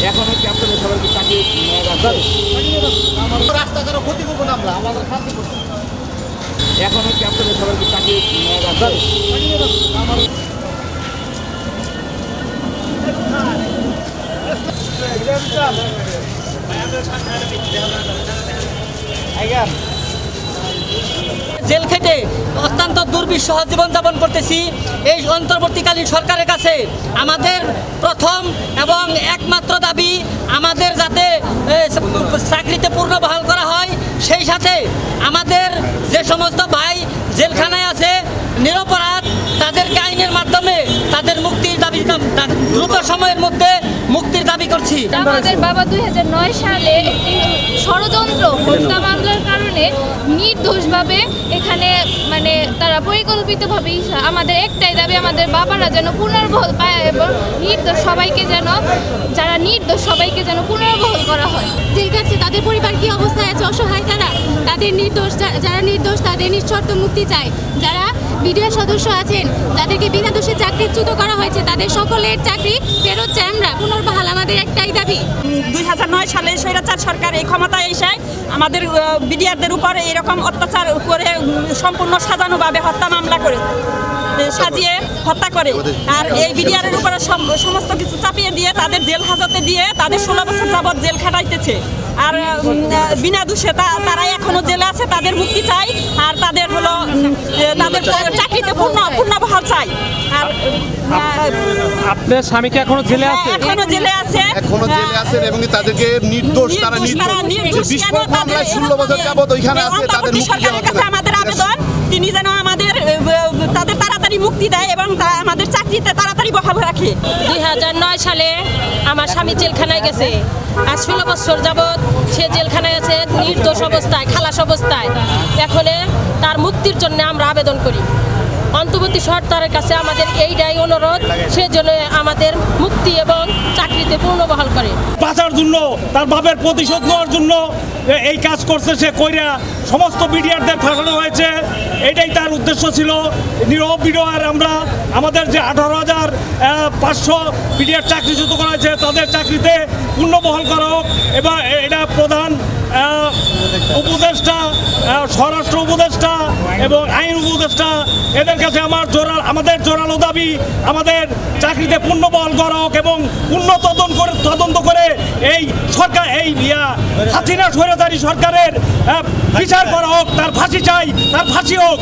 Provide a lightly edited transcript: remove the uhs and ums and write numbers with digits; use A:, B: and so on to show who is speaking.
A: এখনো কি আপনাদের সবাইকে চাকরি রাস্তাঘাটে ক্ষতি করবো না আমরা, আমাদের শান্তি করবো। এখনো কি আপনাদের সবাইকে চাকরি
B: জেল খেটে অত্যন্ত দুর্বিষহ জীবনযাপন করতেছি। এই অন্তর্বর্তীকালীন সরকারের কাছে আমাদের প্রথম এবং একমাত্র দাবি আমাদের যাতে চাকরিতে পূর্ণবহাল করা হয়, সেই সাথে আমাদের যে সমস্ত ভাই জেলখানায় আছে নিরপরাধ, তাদেরকে আইনের মাধ্যমে তাদের মুক্তির দাবি দ্রুত সময়ের মধ্যে মুক্তির দাবি করছি।
C: আমাদের বাবা 2009 সালে একটি ষড়যন্ত্র হত্যা মামলার কারণে নির্দোষভাবে এখানে মানে তারা পরিকল্পিতভাবে, আমাদের একটাই দাবি আমাদের বাবারা যেন পুনর্বহাল পায় এবং নির্দোষ সবাইকে যেন, যারা নির্দোষ সবাইকে যেন পুনর্বহাল করা হয়।
D: জেল কাছে তাদের পরিবার কি অবস্থায় আছে, অসহায় তারা, তাদের নির্দোষ, যারা নির্দোষ তাদের নিঃশর্ত মুক্তি চায়। যারা বিডিআর সদস্য আছেন যাদেরকে বিনা দোষে চাকরিচ্যুত করা হয়েছে তাদের সকলের চাকরি ফেরত চাই আমরা, পুনর্বহাল আমাদের একটাই দাবি।
E: 2009 সালে স্বৈরাচার সরকার এই ক্ষমতায় এসে আমাদের বিডিআরদের উপর এরকম অত্যাচার করে সম্পূর্ণ সাজানোভাবে হত্যা মামলা করে সাজিয়ে হত্যা করে, আর এই বিডিআরের উপরে সমস্ত কিছু চাপিয়ে দিয়ে তাদের জেল হাজতে দিয়ে তাদের 16 বছর যাবৎ জেল খাটাইতেছে। আর বিনা দোষে তারা এখনো জেলে আছে, তাদের মুক্তি চাই। আর তাদের হলো তাদের চাকরিতে পূর্ণবহাল চাই। আর
F: আপনার স্বামীকে এখনো জেলে আছে?
E: এখনো জেলে আছে,
G: এখনো জেলে আছেন এবং তাদেরকে নির্দোষ, তারা নির্দোষ 20 মামলায় 16 বছর যাবত ওইখানে আছে, তাদের মুক্তি দেওয়া
E: কাছে আমাদের আবেদন তিনি যেন আমাদের তাদের তাড়াতাড়ি মুক্তি দেয় এবং আমাদের চাকরিতে তাড়াতাড়ি বহাল রাখে।
H: 2009 সালে আমার স্বামী জেলখানায় গেছে, আর 16 বছর যাবৎ সে জেলখানায় আছে নির্দোষ অবস্থায়, খালাস অবস্থায়। এখন তার মুক্তির জন্য আমরা আবেদন করি। অন্তর্বর্তী সরকারের কাছে আমাদের এইটাই অনুরোধ, সেজন্য আমাদের মুক্তি এবং চাকরিতে পূর্ণবহাল করে।
F: বাঁচার জন্য, তার বাপের প্রতিশোধ নেওয়ার জন্য এই কাজ করছে সে, কইরা সমস্ত বিডিআরদের ফাঁসানো হয়েছে। এটাই তার উদ্দেশ্য ছিল। নীরব বিডিআর আমরা আমাদের যে 18,500 বিডিআর চাকরিচ্যুত করা হয়েছে তাদের চাকরিতে পূর্ণবহাল করা হোক। এবং এটা প্রধান উপদেষ্টা, স্বরাষ্ট্র উপদেষ্টা এবং আইন উপদেষ্টা, এদের কাছে আমাদের জোরালো দাবি আমাদের চাকরিতে পূর্ণবহাল করা হোক এবং পূর্ণ তদন্ত করে এই সরকার, এই হাসিনা স্বৈরাচারী সরকারের বিচার করা হোক। তার ফাঁসি চাই, তার ফাঁসি হোক।